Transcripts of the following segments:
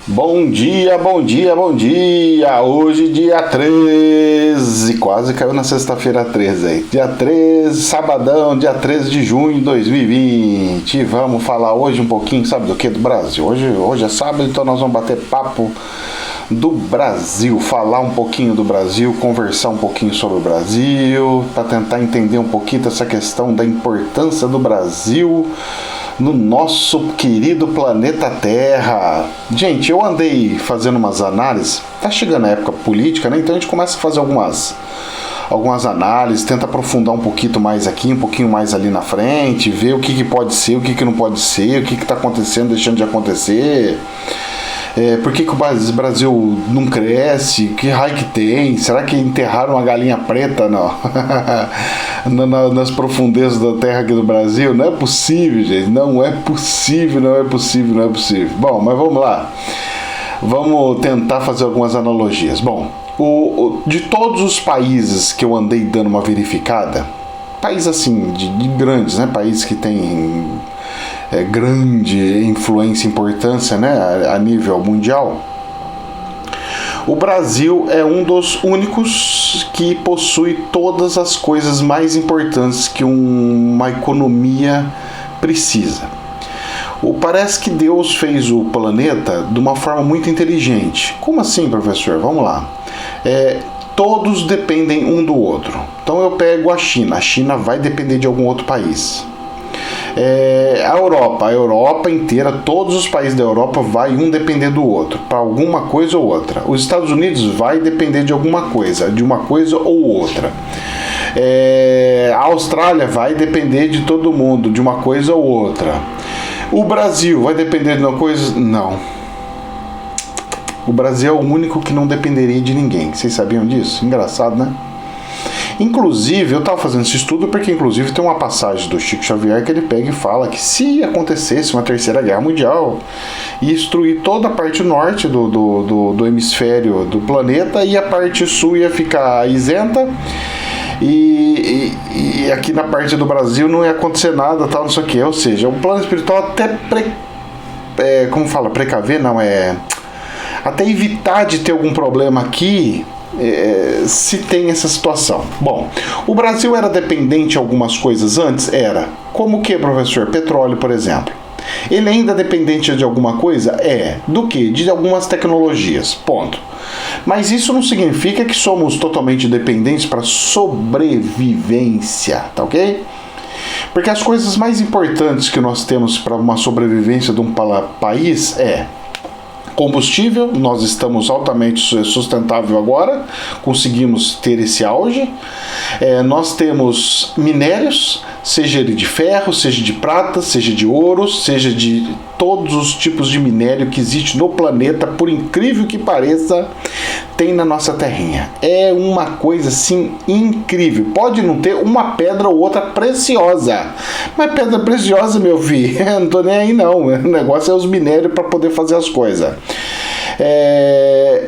Bom dia, bom dia, bom dia! Hoje dia 13, quase caiu na sexta-feira 13 aí. Dia 13, sabadão, dia 13 de junho de 2020. Vamos falar hoje um pouquinho, sabe do que? Do Brasil. Hoje é sábado, então nós vamos bater papo do Brasil, falar um pouquinho do Brasil, conversar um pouquinho sobre o Brasil, para tentar entender um pouquinho dessa questão da importância do Brasil no nosso querido planeta Terra. Gente, eu andei fazendo umas análises, tá chegando a época política, né? Então a gente começa a fazer algumas análises, tenta aprofundar um pouquinho mais aqui, um pouquinho mais ali na frente, ver o que pode ser, o que não pode ser, o que está acontecendo, deixando de acontecer. Por que o Brasil não cresce? Que raio que tem? Será que enterraram uma galinha preta nas profundezas da terra aqui do Brasil? Não é possível, gente. Não é possível. Bom, mas vamos lá. Vamos tentar fazer algumas analogias. Bom, de todos os países que eu andei dando uma verificada, países assim, de grandes, né? Países que têm grande influência e importância, né, a nível mundial, o Brasil é um dos únicos que possui todas as coisas mais importantes que uma economia precisa. Parece que Deus fez o planeta de uma forma muito inteligente. Como assim, professor? Vamos lá. Todos dependem um do outro. Então eu pego a China vai depender de algum outro país. A Europa inteira, todos os países da Europa vai um depender do outro, para alguma coisa ou outra. Os Estados Unidos vai depender de alguma coisa, de uma coisa ou outra. A Austrália vai depender de todo mundo, de uma coisa ou outra. O Brasil vai depender de uma coisa? Não. O Brasil é o único que não dependeria de ninguém. Vocês sabiam disso? Engraçado, né? Inclusive, eu estava fazendo esse estudo porque, inclusive, tem uma passagem do Chico Xavier que ele pega e fala que se acontecesse uma terceira guerra mundial ia destruir toda a parte norte do hemisfério do planeta e a parte sul ia ficar isenta e aqui na parte do Brasil não ia acontecer nada, tal, não sei o que. Ou seja, o plano espiritual até precaver, não, até evitar de ter algum problema aqui, se tem essa situação. Bom, o Brasil era dependente de algumas coisas antes? Era. Como o que, professor? Petróleo, por exemplo. Ele ainda é dependente de alguma coisa? Do que? De algumas tecnologias. Ponto. Mas isso não significa que somos totalmente dependentes para sobrevivência, tá ok? Porque as coisas mais importantes que nós temos para uma sobrevivência de um país combustível. Nós estamos altamente sustentável agora, conseguimos ter esse auge. Nós temos minérios, seja ele de ferro, seja de prata, seja de ouro, seja de todos os tipos de minério que existe no planeta, por incrível que pareça, tem na nossa terrinha. É uma coisa assim incrível. Pode não ter uma pedra ou outra preciosa, mas pedra preciosa, meu filho, não tô nem aí não. O negócio é os minérios para poder fazer as coisas.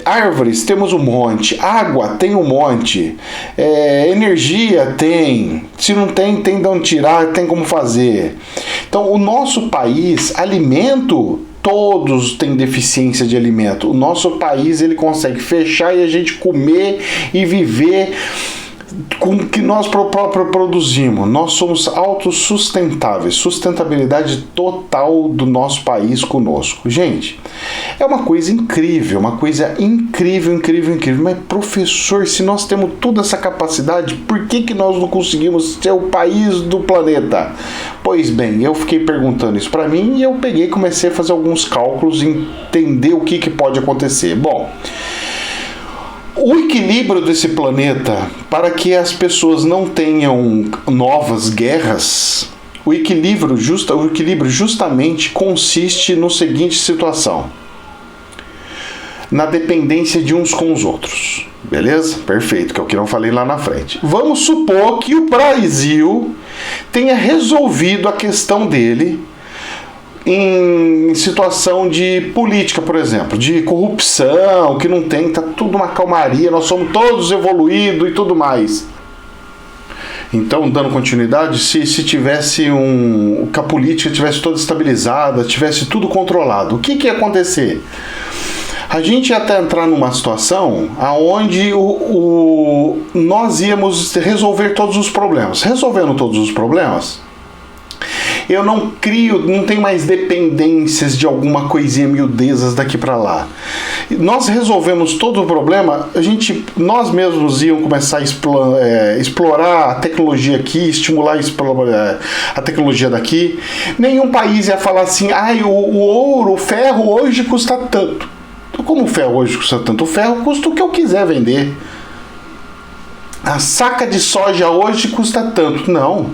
Árvores, temos um monte. Água, tem um monte. Energia, tem. Se não tem, tem de onde tirar, tem como fazer. Então, o nosso país, alimento, todos têm deficiência de alimento. O nosso país, ele consegue fechar e a gente comer e viver com o que nós próprio produzimos. Nós somos autossustentáveis. Sustentabilidade total do nosso país conosco. Gente, é uma coisa incrível, incrível. Mas, professor, se nós temos toda essa capacidade, por que nós não conseguimos ser o país do planeta? Pois bem, eu fiquei perguntando isso para mim e eu peguei e comecei a fazer alguns cálculos e entender o que pode acontecer. Bom, o equilíbrio desse planeta, para que as pessoas não tenham novas guerras, o equilíbrio justamente consiste no seguinte situação: na dependência de uns com os outros. Beleza? Perfeito, que é o que eu falei lá na frente. Vamos supor que o Brasil tenha resolvido a questão dele em situação de política, por exemplo, de corrupção, que não tem, tá tudo uma calmaria, nós somos todos evoluídos e tudo mais. Então, dando continuidade, se tivesse que a política tivesse toda estabilizada, tivesse tudo controlado, o que ia acontecer? a gente ia até entrar numa situação onde nós íamos resolver todos os problemas. Resolvendo todos os problemas, eu não tenho mais dependências de alguma coisinha, miudezas daqui para lá. Nós resolvemos todo o problema, nós mesmos íamos começar a explorar a tecnologia aqui, estimular a tecnologia daqui. Nenhum país ia falar assim, o ouro, o ferro hoje custa tanto. Como o ferro hoje custa tanto? O ferro custa o que eu quiser vender. A saca de soja hoje custa tanto. Não.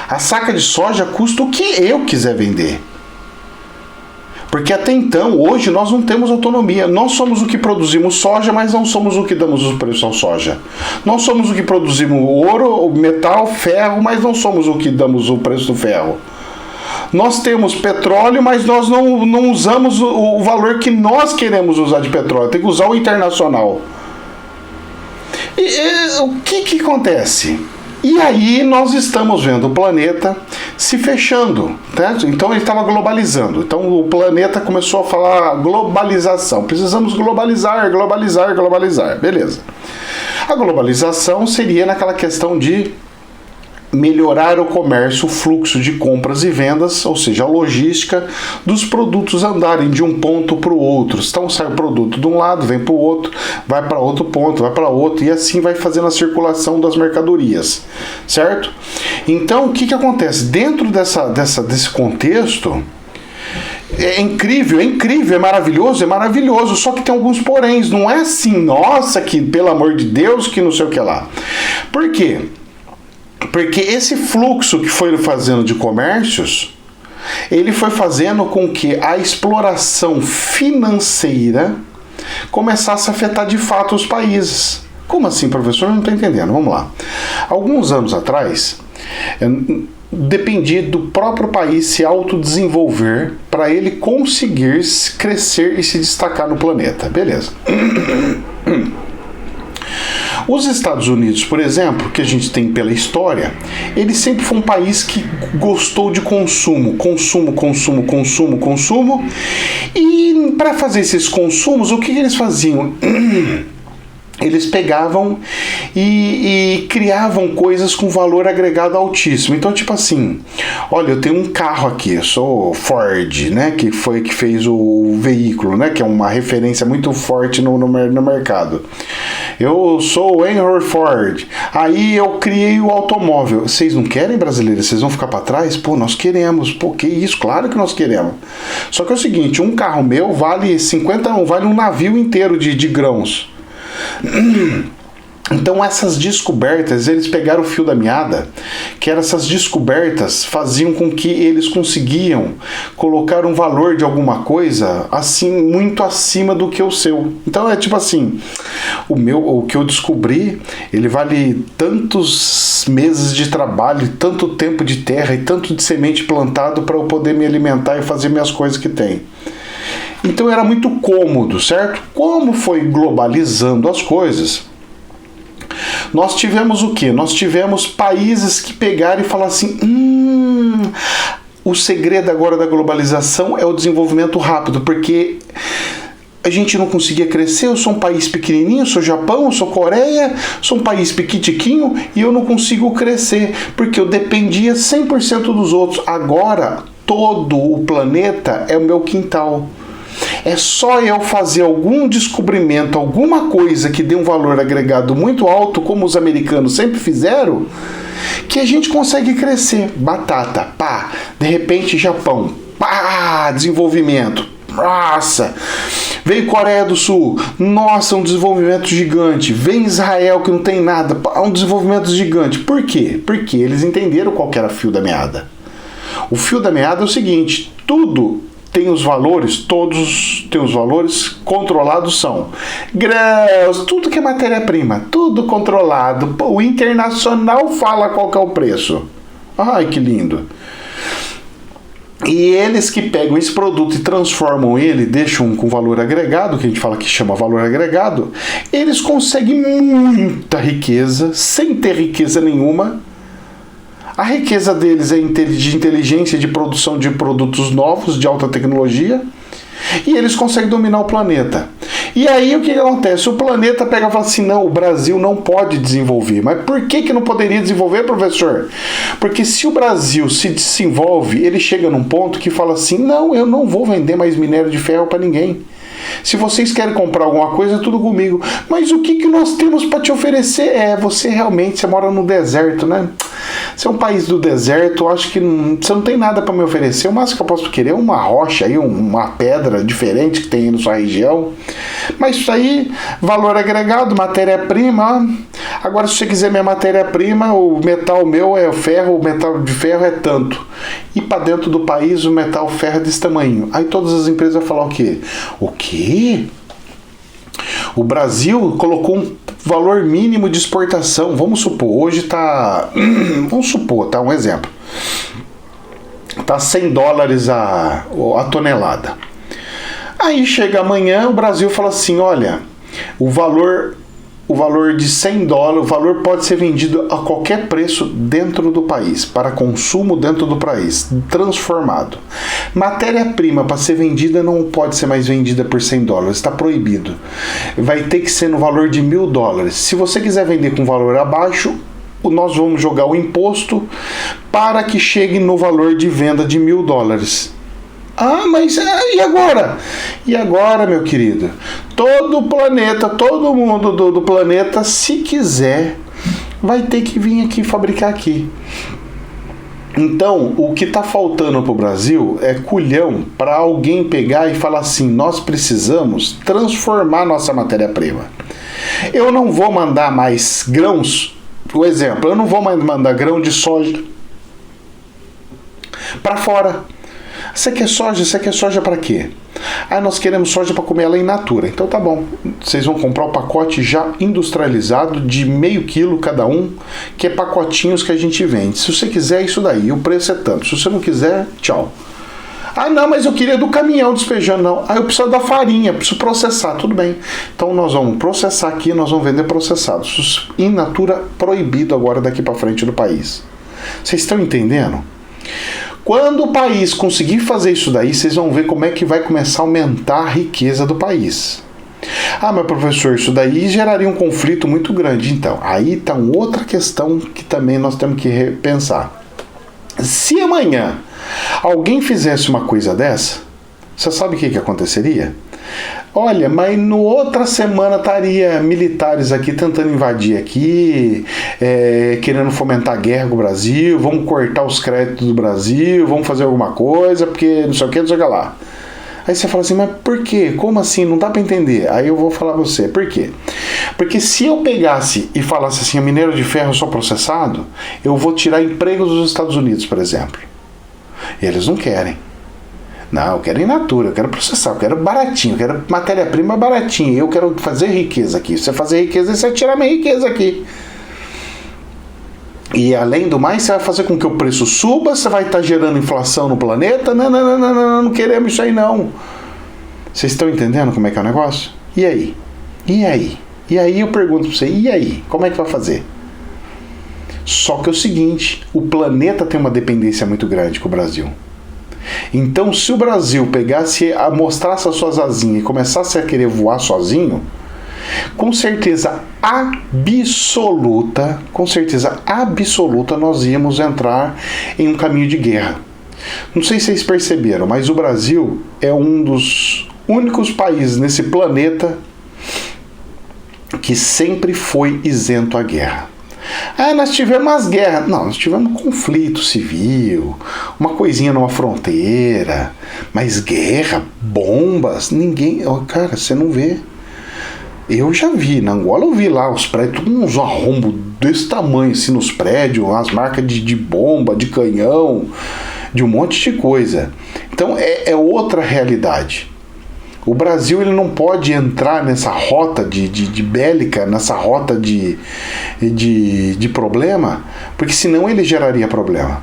A saca de soja custa o que eu quiser vender. Porque até então, hoje, nós não temos autonomia. Nós somos o que produzimos soja, mas não somos o que damos o preço ao soja. Nós somos o que produzimos ouro, metal, ferro, mas não somos o que damos o preço do ferro. Nós temos petróleo, mas nós não usamos o valor que nós queremos usar de petróleo. Tem que usar o internacional. O que acontece? E aí nós estamos vendo o planeta se fechando, tá? Então ele estava globalizando. Então o planeta começou a falar globalização. Precisamos globalizar. Beleza. A globalização seria naquela questão de melhorar o comércio, o fluxo de compras e vendas, ou seja, a logística dos produtos andarem de um ponto para o outro. Então sai o produto de um lado, vem para o outro, vai para outro ponto, vai para outro, e assim vai fazendo a circulação das mercadorias, certo? Então o que acontece? Dentro desse contexto, é incrível, é maravilhoso, só que tem alguns poréns. Não é assim, nossa, que pelo amor de Deus, que não sei o que lá. Por quê? Porque esse fluxo que foi fazendo de comércios, ele foi fazendo com que a exploração financeira começasse a afetar de fato os países. Como assim, professor? Eu não estou entendendo. Vamos lá. Alguns anos atrás, dependia do próprio país se autodesenvolver para ele conseguir crescer e se destacar no planeta. Beleza. Os Estados Unidos, por exemplo, que a gente tem pela história, ele sempre foi um país que gostou de consumo. E para fazer esses consumos, o que eles faziam? Eles pegavam e criavam coisas com valor agregado altíssimo. Então, tipo assim, olha, eu tenho um carro aqui, eu sou Ford, né, que foi que fez o veículo, né, que é uma referência muito forte no mercado. Eu sou Henry Ford. Aí eu criei o automóvel. Vocês não querem, brasileiros? Vocês vão ficar para trás? Pô, nós queremos. Pô, que isso? Claro que nós queremos. Só que é o seguinte, um carro meu vale vale um navio inteiro de grãos. Então essas descobertas, eles pegaram o fio da meada, que eram essas descobertas faziam com que eles conseguiam colocar um valor de alguma coisa assim muito acima do que o seu. Então é tipo assim, o que eu descobri, ele vale tantos meses de trabalho, tanto tempo de terra e tanto de semente plantado para eu poder me alimentar e fazer minhas coisas que tem. Então era muito cômodo, certo? Como foi globalizando as coisas, nós tivemos o quê? Nós tivemos países que pegaram e falaram assim, o segredo agora da globalização é o desenvolvimento rápido, porque a gente não conseguia crescer, eu sou um país pequenininho, eu sou Japão, eu sou Coreia, sou um país pequitiquinho e eu não consigo crescer, porque eu dependia 100% dos outros. Agora, todo o planeta é o meu quintal. É só eu fazer algum descobrimento, alguma coisa que dê um valor agregado muito alto, como os americanos sempre fizeram, que a gente consegue crescer. Batata, pá. De repente, Japão, pá, desenvolvimento. Nossa. Veio Coreia do Sul, nossa, um desenvolvimento gigante. Vem Israel, que não tem nada, pá, um desenvolvimento gigante. Por quê? Porque eles entenderam qual que era o fio da meada. O fio da meada é o seguinte, tudo tem os valores, todos têm os valores controlados, são grãos, tudo que é matéria-prima, tudo controlado. O internacional fala qual que é o preço. Ai, que lindo. E eles que pegam esse produto e transformam ele, deixam com valor agregado, que a gente fala que chama valor agregado, eles conseguem muita riqueza, sem ter riqueza nenhuma. A riqueza deles é de inteligência de produção de produtos novos, de alta tecnologia, e eles conseguem dominar o planeta. E aí o que acontece? O planeta pega e fala assim, não, o Brasil não pode desenvolver. Mas por que não poderia desenvolver, professor? Porque se o Brasil se desenvolve, ele chega num ponto que fala assim, não, eu não vou vender mais minério de ferro para ninguém. Se vocês querem comprar alguma coisa, tudo comigo. Mas o que nós temos para te oferecer? Você realmente, você mora no deserto, né? Você é um país do deserto, eu acho que você não tem nada para me oferecer. O máximo que eu posso querer é uma rocha aí, uma pedra diferente que tem aí na sua região. Mas isso aí, valor agregado, matéria-prima. Agora, se você quiser minha matéria-prima, o metal meu é o ferro, o metal de ferro é tanto. E para dentro do país, o metal ferro é desse tamanho. Aí todas as empresas vão falar o quê? O quê? O Brasil colocou um valor mínimo de exportação. Vamos supor, hoje está... Vamos supor, tá? Um exemplo. Está $100 a tonelada. Aí chega amanhã, o Brasil fala assim, olha, o valor de $100, o valor pode ser vendido a qualquer preço dentro do país, para consumo dentro do país, transformado. Matéria-prima para ser vendida não pode ser mais vendida por $100, está proibido. Vai ter que ser no valor de $1.000. Se você quiser vender com valor abaixo, nós vamos jogar o imposto para que chegue no valor de venda de $1.000. Ah, mas e agora? E agora, meu querido? Todo o planeta, todo mundo do planeta, se quiser, vai ter que vir aqui fabricar aqui. Então, o que está faltando para o Brasil é culhão para alguém pegar e falar assim, nós precisamos transformar nossa matéria-prima. Eu não vou mandar mais grãos, por exemplo, eu não vou mais mandar grão de soja para fora. Você quer soja? Você quer soja para quê? Ah, nós queremos soja para comer ela in natura. Então tá bom. Vocês vão comprar o pacote já industrializado de meio quilo cada um, que é pacotinhos que a gente vende. Se você quiser, isso daí. O preço é tanto. Se você não quiser, tchau. Ah, não, mas eu queria do caminhão despejando. Não. Ah, eu preciso da farinha, preciso processar. Tudo bem. Então nós vamos processar aqui, nós vamos vender processados. In natura proibido agora daqui para frente do país. Vocês estão entendendo? Quando o país conseguir fazer isso daí, vocês vão ver como é que vai começar a aumentar a riqueza do país. Ah, mas professor, isso daí geraria um conflito muito grande. Então, aí está outra questão que também nós temos que repensar. Se amanhã alguém fizesse uma coisa dessa, você sabe o que aconteceria? Olha, mas no outra semana estaria militares aqui tentando invadir aqui, querendo fomentar a guerra com o Brasil, vamos cortar os créditos do Brasil, vamos fazer alguma coisa, porque não sei o que, não sei o que lá. Aí você fala assim, mas por quê? Como assim? Não dá para entender. Aí eu vou falar pra você, por quê? Porque se eu pegasse e falasse assim, minério de ferro só processado, eu vou tirar empregos dos Estados Unidos, por exemplo. E eles não querem. Não, eu quero in natura, eu quero processar, eu quero baratinho, eu quero matéria-prima baratinha, eu quero fazer riqueza aqui. Se você fazer riqueza, você vai tirar minha riqueza aqui. E além do mais, você vai fazer com que o preço suba, você vai estar gerando inflação no planeta. Não queremos isso aí não. Vocês estão entendendo como é que é o negócio? E aí? E aí? E aí eu pergunto para você, e aí? Como é que vai fazer? Só que é o seguinte, o planeta tem uma dependência muito grande com o Brasil. Então, se o Brasil pegasse, mostrasse as suas asinhas e começasse a querer voar sozinho, com certeza absoluta, nós íamos entrar em um caminho de guerra. Não sei se vocês perceberam, mas o Brasil é um dos únicos países nesse planeta que sempre foi isento à guerra. Ah, nós tivemos umas guerras. Não, nós tivemos um conflito civil, uma coisinha numa fronteira, mas guerra, bombas, ninguém... Cara, você não vê. Eu já vi, na Angola eu vi lá os prédios, uns arrombos desse tamanho assim nos prédios, as marcas de bomba, de canhão, de um monte de coisa. Então é outra realidade. O Brasil ele não pode entrar nessa rota de bélica, nessa rota de problema, porque senão ele geraria problema.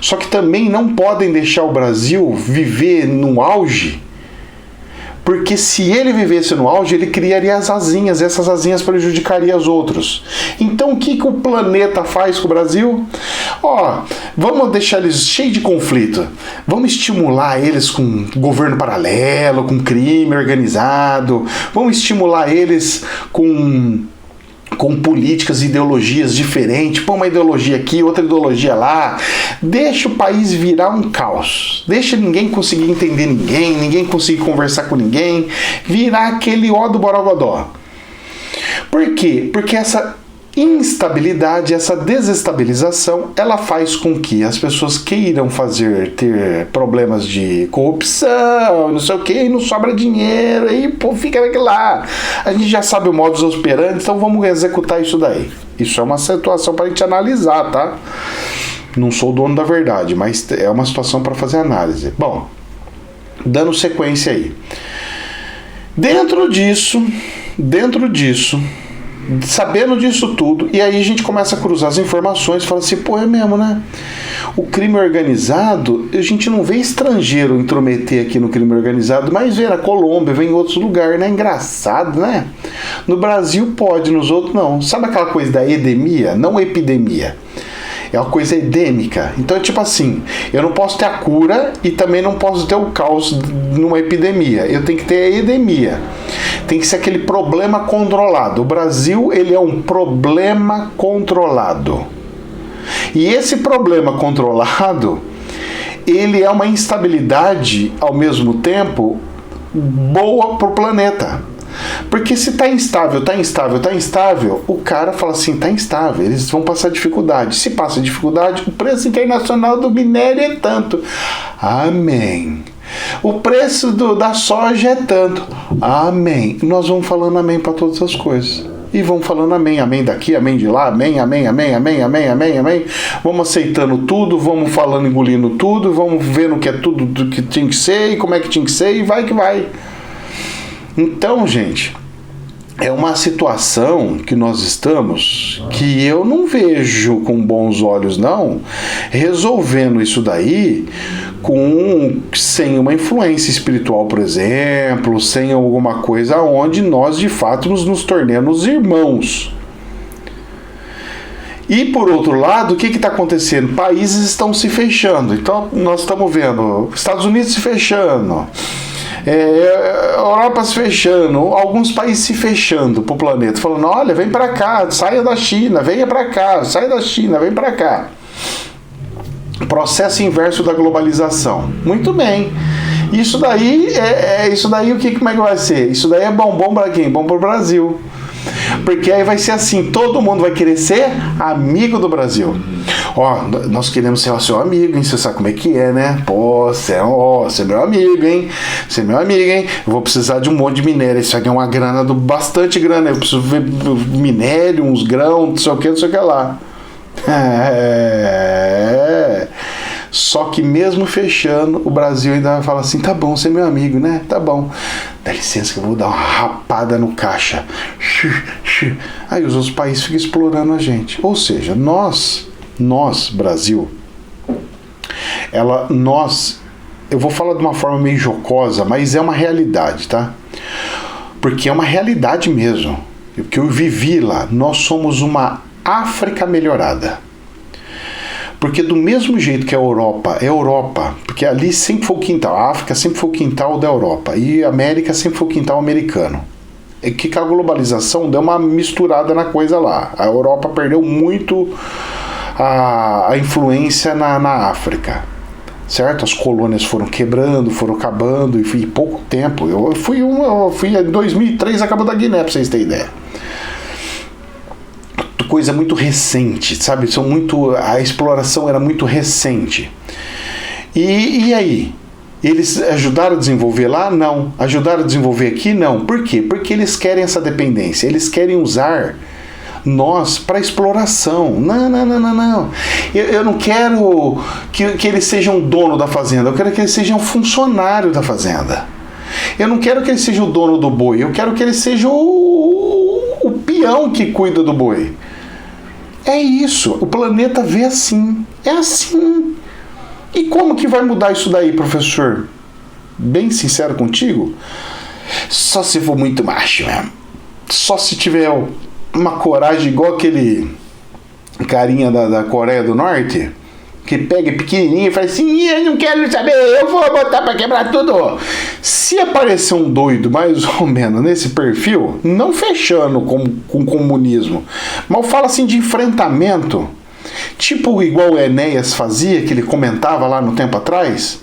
Só que também não podem deixar o Brasil viver no auge, Porque se ele vivesse no auge, ele criaria as asinhas, e essas asinhas prejudicariam os outros. Então o que o planeta faz com o Brasil? Vamos deixar eles cheios de conflito. Vamos estimular eles com governo paralelo, com crime organizado. Vamos estimular eles com políticas e ideologias diferentes, põe uma ideologia aqui, outra ideologia lá, deixa o país virar um caos, deixa ninguém conseguir entender ninguém conseguir conversar com ninguém, virar aquele ó do borogodó. Por quê? Porque essa instabilidade, essa desestabilização, ela faz com que as pessoas queiram ter problemas de corrupção, não sei o que, e não sobra dinheiro, aí fica naquilo lá. A gente já sabe o modus operandi, então vamos executar isso daí. Isso é uma situação para a gente analisar, tá? Não sou o dono da verdade, mas é uma situação para fazer análise. Bom, dando sequência aí. Dentro disso, sabendo disso tudo, e aí a gente começa a cruzar as informações e fala assim, é mesmo, né? O crime organizado, a gente não vê estrangeiro intrometer aqui no crime organizado, mas vê na Colômbia, vê em outros lugares, né? Engraçado, né? No Brasil pode, nos outros não. Sabe aquela coisa da edemia? Não epidemia. É uma coisa endêmica. Então é tipo assim, eu não posso ter a cura e também não posso ter o caos numa epidemia. Eu tenho que ter a endemia. Tem que ser aquele problema controlado. O Brasil, ele é um problema controlado. E esse problema controlado, ele é uma instabilidade, ao mesmo tempo, boa para o planeta. Porque se tá instável, o cara fala assim, tá instável, eles vão passar dificuldade. Se passa dificuldade, o preço internacional do minério é tanto. Amém. O preço da soja é tanto. Amém. Nós vamos falando amém para todas as coisas. E vamos falando amém, amém daqui, amém de lá, amém, amém, amém, amém, amém, amém, amém. Vamos aceitando tudo, vamos falando, engolindo tudo, vamos vendo que é tudo do que tinha que ser e como é que tinha que ser e vai que vai. Então, gente, é uma situação que nós estamos, que eu não vejo com bons olhos, não, resolvendo isso daí sem uma influência espiritual, por exemplo, sem alguma coisa onde nós, de fato, nos tornemos irmãos. E, por outro lado, o que está acontecendo? Países estão se fechando. Então, nós estamos vendo Estados Unidos se fechando, Europa se fechando, alguns países se fechando pro planeta, falando, olha, vem para cá, saia da China, venha para cá, saia da China, vem para cá. Processo inverso da globalização. Muito bem. Isso daí como é que vai ser? Isso daí é bom para quem? Bom para o Brasil. Porque aí vai ser assim, todo mundo vai querer ser amigo do Brasil. Nós queremos ser seu amigo, hein? Você sabe como é que é, né? Você é meu amigo, hein? Você é meu amigo, hein? Eu vou precisar de um monte de minério. Isso aqui é uma grana, bastante grana. Eu preciso ver minério, uns grãos, não sei o que lá. Só que mesmo fechando, o Brasil ainda vai falar assim, tá bom, você é meu amigo, né? Tá bom. Dá licença que eu vou dar uma rapada no caixa. Aí os outros países ficam explorando a gente. Ou seja, nós, Brasil, eu vou falar de uma forma meio jocosa, mas é uma realidade, tá? Porque é uma realidade mesmo. O que eu vivi lá, nós somos uma África melhorada. Porque do mesmo jeito que a Europa é Europa, porque ali sempre foi o quintal, a África sempre foi o quintal da Europa, e a América sempre foi o quintal americano. É que a globalização deu uma misturada na coisa lá. A Europa perdeu muito a influência na África, certo? As colônias foram quebrando, foram acabando, e pouco tempo. Eu fui em 2003, acabou da Guiné, pra vocês terem ideia. Coisa muito recente, sabe? A exploração era muito recente. E aí? Eles ajudaram a desenvolver lá? Não. Ajudaram a desenvolver aqui? Não. Por quê? Porque eles querem essa dependência. Eles querem usar nós para exploração. Não. Eu não quero que eles sejam dono da fazenda. Eu quero que eles sejam funcionário da fazenda. Eu não quero que eles sejam o dono do boi. Eu quero que eles sejam o peão que cuida do boi. É isso, o planeta vê assim, é assim. E como que vai mudar isso daí, professor? Bem sincero contigo, Só se for muito macho mesmo. Só se tiver uma coragem igual aquele carinha da Coreia do Norte, que pega pequenininho e fala assim, eu não quero saber, eu vou botar pra quebrar tudo. Se aparecer um doido mais ou menos nesse perfil, não fechando com comunismo, mas fala assim de enfrentamento, tipo igual o Enéas fazia, que ele comentava lá no tempo atrás,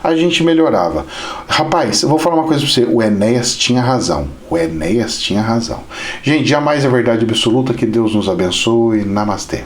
a gente melhorava. Rapaz, eu vou falar uma coisa pra você, o Enéas tinha razão. O Enéas tinha razão. Gente, jamais é verdade absoluta, que Deus nos abençoe. Namastê.